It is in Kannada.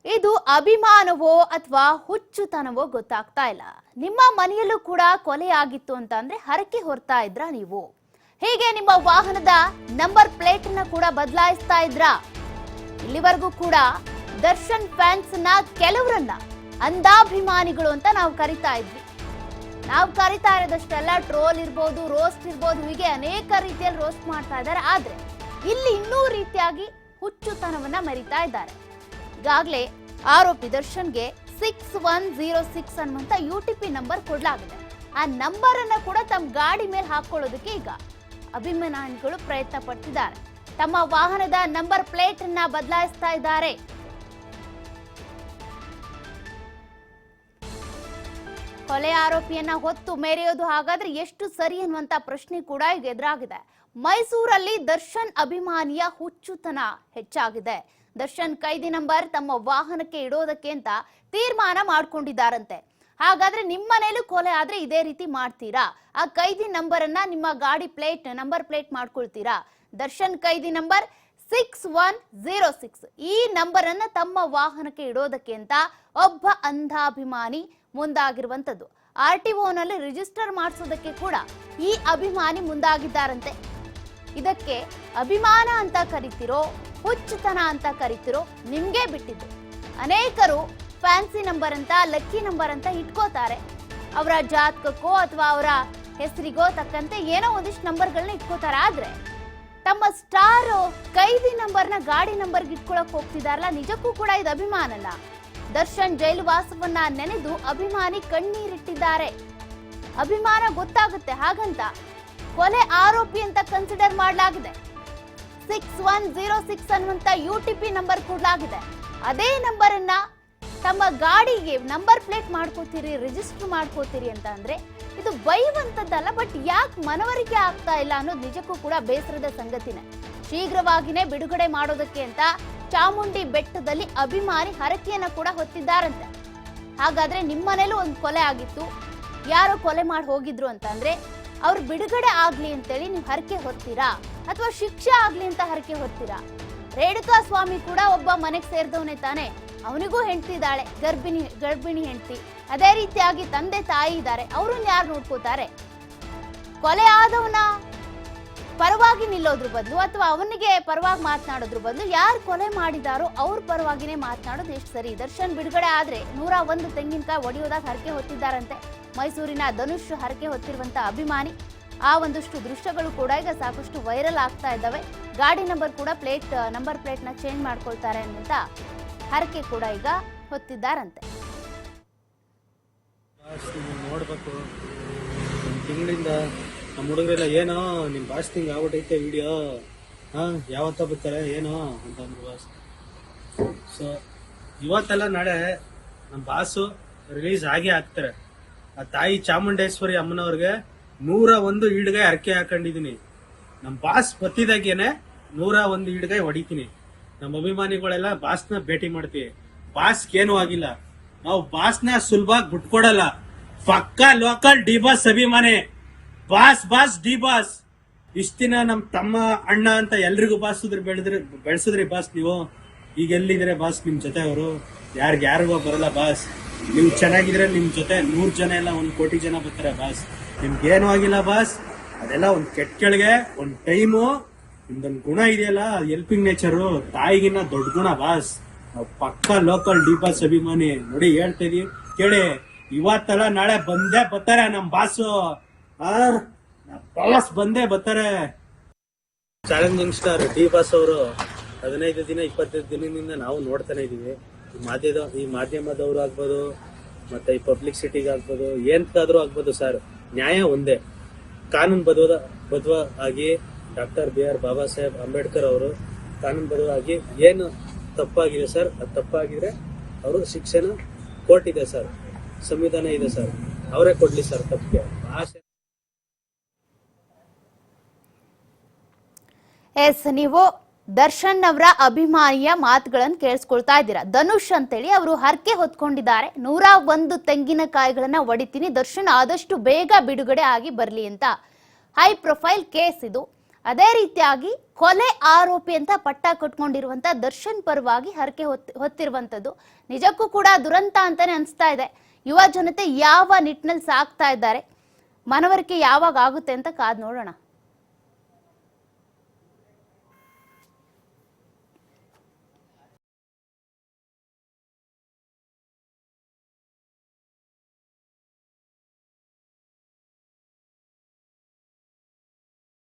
ಇದು ಅಭಿಮಾನವೋ ಅಥವಾ ಹುಚ್ಚುತನವೋ ಗೊತ್ತಾಗ್ತಾ ಇಲ್ಲ. ನಿಮ್ಮ ಮನೆಯಲ್ಲೂ ಕೂಡ ಕೊಲೆ ಆಗಿತ್ತು ಅಂತ ಅಂದ್ರೆ ಹರಕೆ ಹೊರ್ತಾ ಇದ್ರಾ ನೀವು? ಹೀಗೆ ನಿಮ್ಮ ವಾಹನದ ನಂಬರ್ ಪ್ಲೇಟ್ ಅನ್ನ ಕೂಡ ಬದಲಾಯಿಸ್ತಾ ಇದ್ರಾ? ಇಲ್ಲಿವರೆಗೂ ಕೂಡ ದರ್ಶನ್ ಫ್ಯಾನ್ಸ್ ನ ಕೆಲವರನ್ನ ಅಂಧಾಭಿಮಾನಿಗಳು ಅಂತ ನಾವು ಕರಿತಾ ಇದ್ವಿ. ನಾವು ಕರಿತಾ ಇರೋದಷ್ಟೆಲ್ಲ ಟ್ರೋಲ್ ಇರ್ಬೋದು, ರೋಸ್ಟ್ ಇರ್ಬೋದು, ಹೀಗೆ ಅನೇಕ ರೀತಿಯಲ್ಲಿ ರೋಸ್ಟ್ ಮಾಡ್ತಾ ಇದ್ದಾರೆ. ಆದ್ರೆ ಇಲ್ಲಿ ಇನ್ನೂ ರೀತಿಯಾಗಿ ಹುಚ್ಚುತನವನ್ನ ಮೆರಿತಾ ಇದ್ದಾರೆ. ಈಗಾಗಲೇ ಆರೋಪಿ ದರ್ಶನ್ಗೆ 6106 ಅನ್ನುವಂತ UTP ನಂಬರ್ ಕೊಡಲಾಗಿದೆ. ಆ ನಂಬರ್ ಅನ್ನ ಕೂಡ ತಮ್ಮ ಗಾಡಿ ಮೇಲೆ ಹಾಕೊಳ್ಳೋದಕ್ಕೆ ಈಗ ಅಭಿಮಾನಿಗಳು ಪ್ರಯತ್ನ ಪಡ್ತಿದ್ದಾರೆ. ತಮ್ಮ ವಾಹನದ ನಂಬರ್ ಪ್ಲೇಟ್ ಅನ್ನ ಬದಲಾಯಿಸ್ತಾ ಇದ್ದಾರೆ. ಕೊಲೆ ಆರೋಪಿಯನ್ನ ಹೊತ್ತು ಮೆರೆಯೋದು ಹಾಗಾದ್ರೆ ಎಷ್ಟು ಸರಿ ಅನ್ನುವಂತ ಪ್ರಶ್ನೆ ಕೂಡ ಈಗ ಎದುರಾಗಿದೆ. ಮೈಸೂರಲ್ಲಿ ದರ್ಶನ್ ಅಭಿಮಾನಿಯ ಹುಚ್ಚುತನ ಹೆಚ್ಚಾಗಿದೆ. ದರ್ಶನ್ ಕೈದಿ ನಂಬರ್ ತಮ್ಮ ವಾಹನಕ್ಕೆ ಇಡೋದಕ್ಕೆ ಅಂತ ತೀರ್ಮಾನ ಮಾಡ್ಕೊಂಡಿದ್ದಾರಂತೆ. ಹಾಗಾದ್ರೆ ನಿಮ್ಮ ಮನೇಲೂ ಕೊಲೆ ಆದ್ರೆ ಇದೇ ರೀತಿ ಮಾಡ್ತೀರಾ? ಆ ಕೈದಿ ನಂಬರ್ ಅನ್ನ ನಿಮ್ಮ ಗಾಡಿ ಪ್ಲೇಟ್ ನಂಬರ್ ಪ್ಲೇಟ್ ಮಾಡ್ಕೊಳ್ತೀರಾ? ದರ್ಶನ್ ಕೈದಿ ನಂಬರ್ 6106 ಈ ನಂಬರ್ ಅನ್ನ ತಮ್ಮ ವಾಹನಕ್ಕೆ ಇಡೋದಕ್ಕೆ ಅಂತ ಒಬ್ಬ ಅಂಧಾಭಿಮಾನಿ ಮುಂದಾಗಿರುವಂತದ್ದು. RTO ನಲ್ಲಿ ರಿಜಿಸ್ಟರ್ ಮಾಡಿಸೋದಕ್ಕೆ ಕೂಡ ಈ ಅಭಿಮಾನಿ ಮುಂದಾಗಿದ್ದಾರಂತೆ. ಇದಕ್ಕೆ ಅಭಿಮಾನ ಅಂತ ಕರಿತಿರೋ, ಹುಚ್ಚುತನ ಅಂತ ಕರಿತಿರೋ ನಿಮ್ಗೆ ಬಿಟ್ಟಿದ್ದು. ಅನೇಕರು ಫ್ಯಾನ್ಸಿ ನಂಬರ್ ಅಂತ, ಲಕ್ಕಿ ನಂಬರ್ ಅಂತ ಇಟ್ಕೋತಾರೆ. ಅವರ ಜಾತಕಕ್ಕೋ ಅಥವಾ ಅವರ ಹೆಸರಿಗೋ ತಕ್ಕಂತೆ ಏನೋ ಒಂದಿಷ್ಟು ನಂಬರ್ಗಳನ್ನ ಇಟ್ಕೋತಾರೆ. ಆದ್ರೆ ತಮ್ಮ ಸ್ಟಾರ್ ಕೈದಿ ನಂಬರ್ನ ಗಾಡಿ ನಂಬರ್ಗೆ ಇಟ್ಕೊಳಕ್ ಹೋಗ್ತಿದಾರಲ್ಲ, ನಿಜಕ್ಕೂ ಕೂಡ ಇದು ಅಭಿಮಾನನ? ದರ್ಶನ್ ಜೈಲು ವಾಸವನ್ನ ನೆನೆದು ಅಭಿಮಾನಿ ಕಣ್ಣೀರಿಟ್ಟಿದ್ದಾರೆ. ಅಭಿಮಾನ ಗೊತ್ತಾಗುತ್ತೆ, ಹಾಗಂತ ಕೊಲೆ ಆರೋಪಿ ಅಂತ ಕನ್ಸಿಡರ್ ಮಾಡಲಾಗಿದೆ. 6106 ಅನ್ನುವಂತ UTP ನಂಬರ್ ಕೊಡಲಾಗಿದೆ. ಅದೇ ನಂಬರ್ ಅನ್ನ ತಮ್ಮ ಗಾಡಿಗೆ ನಂಬರ್ ಪ್ಲೇಟ್ ಮಾಡ್ಕೋತೀರಿ, ರಿಜಿಸ್ಟರ್ ಮಾಡ್ಕೋತೀರಿ ಅಂತ ಅಂದ್ರೆ ಇದು ಬೈಯುವಂತದ್ದಲ್ಲ. ಬಟ್ ಯಾಕೆ ಮನವರಿಕೆ ಆಗ್ತಾ ಇಲ್ಲ ಅನ್ನೋದು ನಿಜಕ್ಕೂ ಕೂಡ ಬೇಸರದ ಸಂಗತಿನೇ. ಶೀಘ್ರವಾಗಿನೇ ಬಿಡುಗಡೆ ಮಾಡೋದಕ್ಕೆ ಅಂತ ಚಾಮುಂಡಿ ಬೆಟ್ಟದಲ್ಲಿ ಅಭಿಮಾನಿ ಹರಕೆಯನ್ನ ಕೂಡ ಹೊತ್ತಿದ್ದಾರಂತೆ. ಹಾಗಾದ್ರೆ ನಿಮ್ಮನೇಲೂ ಒಂದು ಕೊಲೆ ಆಗಿತ್ತು, ಯಾರೋ ಕೊಲೆ ಮಾಡಿ ಹೋಗಿದ್ರು ಅಂತಂದ್ರೆ ಅವ್ರು ಬಿಡುಗಡೆ ಆಗ್ಲಿ ಅಂತೇಳಿ ನೀವು ಹರಕೆ ಹೊತ್ತೀರಾ ಅಥವಾ ಶಿಕ್ಷೆ ಆಗ್ಲಿ ಅಂತ ಹರಕೆ ಹೊತ್ತೀರಾ? ರೇಣುಕಾ ಸ್ವಾಮಿ ಕೂಡ ಒಬ್ಬ ಮನೆಗೆ ಸೇರಿದವನೇ ತಾನೆ, ಅವನಿಗೂ ಹೆಂಡತಿ ಇದ್ದಾಳೆ, ಗರ್ಭಿಣಿ ಹೆಂಡತಿ. ಅದೇ ರೀತಿಯಾಗಿ ತಂದೆ ತಾಯಿ ಇದ್ದಾರೆ, ಅವ್ರನ್ನ ಯಾರು ನೋಡ್ಕೋತಾರೆ? ಕೊಲೆ ಆದವನ ಪರವಾಗಿ ನಿಲ್ಲೋದ್ರ ಬದಲು ಅಥವಾ ಅವನಿಗೆ ಪರವಾಗಿ ಮಾತನಾಡೋದ್ರ ಬದಲು ಯಾರು ಕೊಲೆ ಮಾಡಿದಾರೋ ಅವ್ರ ಪರವಾಗಿನೇ ಮಾತನಾಡೋದು ಎಷ್ಟು ಸರಿ? ದರ್ಶನ್ ಬಿಡುಗಡೆ ಆದ್ರೆ 101 ತೆಂಗಿನಕಾಯಿ ಒಡೆಯೋದಾಗ ಹರಕೆ ಹೊತ್ತಿದ್ದಾರಂತೆ. ಮೈಸೂರಿನ ಧನುಷ್ ಹರಕೆ ಹೊತ್ತಿರುವಂತ ಅಭಿಮಾನಿ. ಆ ಒಂದಷ್ಟು ದೃಶ್ಯಗಳು ಕೂಡ ಈಗ ಸಾಕಷ್ಟು ವೈರಲ್ ಆಗ್ತಾ ಇದ್ದಾವೆ. ಗಾಡಿ ನಂಬರ್ ಕೂಡ ನಂಬರ್ ಪ್ಲೇಟ್ ನ ಚೇಂಜ್ ಮಾಡ್ಕೊಳ್ತಾರೆ ಅಂತ ಹರಕೆ ಕೂಡ ಈಗ ಹೊತ್ತಿದ್ದಾರಂತೆ. ನೋಡ್ಬೇಕು ತಿಂಗಳಿಂದ ನಮ್ಮ ಹುಡುಗರೆಲ್ಲ ಏನೋ ನಿಮ್ ಬಾಸ್ ತಿಂಗ್ ಆಗ್ಬಿಟ್ಟೈತೆ ವಿಡಿಯೋ, ಯಾವತ್ತ ಬರ್ತಾರೆ ಏನೋ ಅಂತ ಅಂದ್ರು ಬಾಸ್. ಸೊ ಇವತ್ತೆಲ್ಲ ನಾಳೆ ನಮ್ಮ ಬಾಸು ರಿಲೀಸ್ ಆಗೇ ಆಗ್ತಾರೆ. ಆ ತಾಯಿ ಚಾಮುಂಡೇಶ್ವರಿ ಅಮ್ಮನವ್ರಿಗೆ 101 ಈಡ್ಗಾಯಿ ಹರಕೆ ಹಾಕೊಂಡಿದೀನಿ. ನಮ್ಮ ಬಾಸ್ ಬತ್ತಿದಾಗೇನೆ 101 ಈಡ್ಗಾಯಿ ಹೊಡಿತೀನಿ. ನಮ್ಮ ಅಭಿಮಾನಿಗಳೆಲ್ಲ ಬಾಸ್ನ ಭೇಟಿ ಮಾಡ್ತೀವಿ. ಬಾಸ್ಗೇನು ಆಗಿಲ್ಲ, ನಾವು ಬಾಸ್ನ ಸುಲಭವಾಗಿ ಬಿಟ್ಕೊಡಲ್ಲ. ಪಕ್ಕಾ ಲೋಕಲ್ ಡಿ ಬಾಸ್ ಅಭಿಮಾನಿ. Boss D boss. ಇಷ್ಟ ದಿನ ನಮ್ ತಮ್ಮ ಅಣ್ಣ ಅಂತ ಎಲ್ರಿಗೂ ಬೆಳೆಸಿದ್ರಿ ಬಾಸ್ ನೀವು. ಈಗ ಎಲ್ಲಿದ್ರೆ ಬಾಸ್ ನಿಮ್ ಜೊತೆ ಅವರು? ಯಾರಿಗೋ ಬರಲ್ಲ ಬಾಸ್. ನೀವು ಚೆನ್ನಾಗಿದ್ರೆ ನಿಮ್ ಜೊತೆ 100 ಜನ ಎಲ್ಲ 1 ಕೋಟಿ ಜನ ಬರ್ತಾರೆ ಬಾಸ್. ನಿಮ್ಗೇನು ಆಗಿಲ್ಲ ಬಾಸ್. ಅದೆಲ್ಲ ಒಂದ್ ಕೆಟ್ಟ ಕೆಳಗೆ ಒಂದ್ ಟೈಮು. ನಿಮ್ದೊಂದ್ ಗುಣ ಇದೆಯಲ್ಲ, ಹೆಲ್ಪಿಂಗ್ ನೇಚರು, ತಾಯಿಗಿನ್ನ ದೊಡ್ಡ ಗುಣ ಬಾಸ್. ನಾವು ಪಕ್ಕಾ ಲೋಕಲ್ ಡಿ ಬಾಸ್ ಅಭಿಮಾನಿ. ನೋಡಿ ಹೇಳ್ತಾ ಇದೀವಿ ಕೇಳಿ, ಇವತ್ತಲ್ಲ ನಾಳೆ ಬಂದೇ ಬರ್ತಾರೆ ನಮ್ ಬಾಸು. ಬಾಸ್ ಬಂದೇ ಬರ್ತಾರೆ. ಚಾಲೆಂಜಿಂಗ್ ಸ್ಟಾರ್ ಡಿ ಬಾಸ್ ಅವರು 15 ದಿನ 25 ದಿನದಿಂದ ನಾವು ನೋಡ್ತಾನೆ ಇದೀವಿ. ಈ ಮಾಧ್ಯಮದವರು ಆಗ್ಬೋದು, ಮತ್ತೆ ಈ ಪಬ್ಲಿಸಿಟಿಗೆ ಆಗ್ಬೋದು, ಎಂತಾದ್ರೂ ಆಗ್ಬೋದು ಸರ್, ನ್ಯಾಯ ಒಂದೇ. ಕಾನೂನು ಬದ್ಧ ಆಗಿ ಡಾಕ್ಟರ್ BR ಬಾಬಾ ಸಾಹೇಬ್ ಅಂಬೇಡ್ಕರ್ ಅವರು ಕಾನೂನು ಬದ್ಧವಾಗಿ ಏನು ತಪ್ಪಾಗಿದೆ ಸರ್, ಅದು ತಪ್ಪಾಗಿದ್ರೆ ಅವರು ಶಿಕ್ಷೆನ ಕೋರ್ಟ್ ಇದೆ ಸರ್, ಸಂವಿಧಾನ ಇದೆ ಸರ್, ಅವರೇ ಕೊಡ್ಲಿ ಸರ್ ತಪ್ಪಿಗೆ. ನೀವು ದರ್ಶನ್ ಅವರ ಅಭಿಮಾನಿಯ ಮಾತುಗಳನ್ನು ಕೇಳಿಸ್ಕೊಳ್ತಾ ಇದ್ದೀರಾ. ಧನುಷ್ ಅಂತೇಳಿ ಅವರು ಹರಕೆ ಹೊತ್ಕೊಂಡಿದ್ದಾರೆ. 101 ತೆಂಗಿನಕಾಯಿಗಳನ್ನ ಒಡಿತೀನಿ, ದರ್ಶನ್ ಆದಷ್ಟು ಬೇಗ ಬಿಡುಗಡೆ ಆಗಿ ಬರ್ಲಿ ಅಂತ. ಹೈ ಪ್ರೊಫೈಲ್ ಕೇಸ್ ಇದು. ಅದೇ ರೀತಿಯಾಗಿ ಕೊಲೆ ಆರೋಪಿ ಅಂತ ಪಟ್ಟ ಕಟ್ಕೊಂಡಿರುವಂತ ದರ್ಶನ್ ಪರವಾಗಿ ಹರಕೆ ಹೊತ್ತಿರುವಂತದ್ದು ನಿಜಕ್ಕೂ ಕೂಡ ದುರಂತ ಅಂತಾನೆ ಅನಿಸ್ತಾ ಇದೆ. ಯುವ ಜನತೆ ಯಾವ ನಿಟ್ಟಿನಲ್ಲಿ ಸಾಕ್ತಾ ಇದ್ದಾರೆ, ಮನವರಿಕೆ ಯಾವಾಗ ಆಗುತ್ತೆ ಅಂತ ಕಾದ್ ನೋಡೋಣ.